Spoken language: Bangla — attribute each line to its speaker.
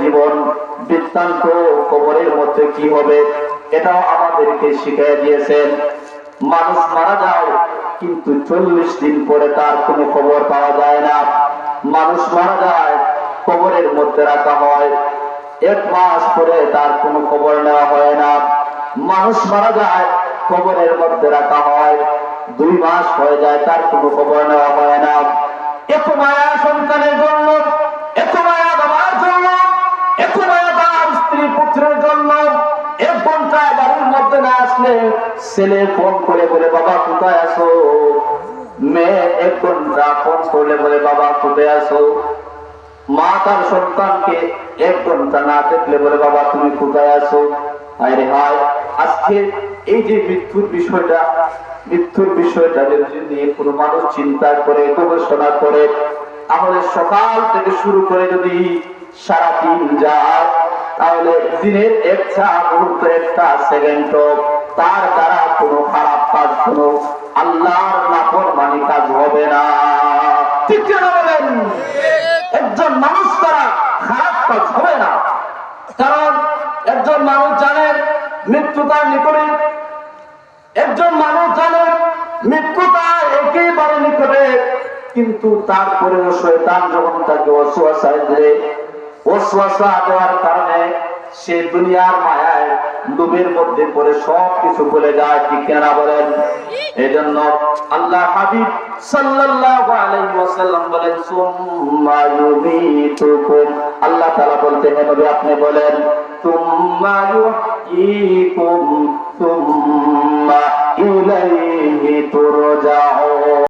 Speaker 1: জীবন বৃত্তান্ত, কবরের মধ্যে কি হবে এটাও আমাদেরকে শিখিয়ে দিয়েছেন। মানুষ মারা যায় কিন্তু 40 দিন পরে তার কোনো খবর পাওয়া যায় না। মানুষ মারা যায়, কবরের মধ্যে রাখা হয়, 1 মাস পরে তার কোনো খবর নেওয়া হয় না। মানুষ মারা যায়, কবরের মধ্যে রাখা হয়, 2 মাস হয়ে যায়, তার কোনো খবর নেওয়া হয় না। এত মায়া সন্তানের জন্য, এত মায়া বাবার জন্য, এত মায়া তার স্ত্রী পুত্রের জন্য। 1 ঘন্টা বাড়ির মধ্যে না আসলে ছেলে ফোন করে বলে বাবা কোথায় আছো, মেয়ে 1 ঘন্টা ফোন করলে বলে বাবা কোথায় আছো, মা তার সন্তানকে 1 ঘন্টা না দেখলে বলে বাবা তুমি কোথায় আছো। আরে হায়, আজকে এই যে মৃত্যুর বিষয়টা যদি কোনো মানুষ চিন্তা করে, গবেষণা করে, তাহলে সকাল থেকে শুরু করে যদি সারাদিন যায়, তাহলে দিনের একটা মুহূর্ত, একটা সেকেন্ড তার দ্বারা কোনো খারাপ কাজ, কোনো আল্লাহর নাফরমানি কাজ হবে না। ঠিক কিনা বলেন? একজন মানুষ দ্বারা খারাপ কাজ হবে না, কারণ একজন মানুষ জানেন মৃত্যু তার নিকটে, একজন মানুষ জানেন মৃত্যু তার একেবারে নিকটে, কিন্তু তারপরেও শয়তান যখন তাকে ওয়াসওয়াসা দেওয়ার কারণে সে দুনিয়ার মায়ায় ডুবের মধ্যে পড়ে সবকিছু ভুলে যায়। ঠিক কিনা বলেন? এজন্য আল্লাহ হাবিব সাল্লাল্লাহু আলাইহি ওয়াসাল্লাম বলেন সুম্মা ইউমীতুকুম, আল্লাহ তাআলা বলতে হে নবী আপনি বলেন সুম্মা ইউহয়ীকুম সুম্মা ইলাইহি তুরজাউন।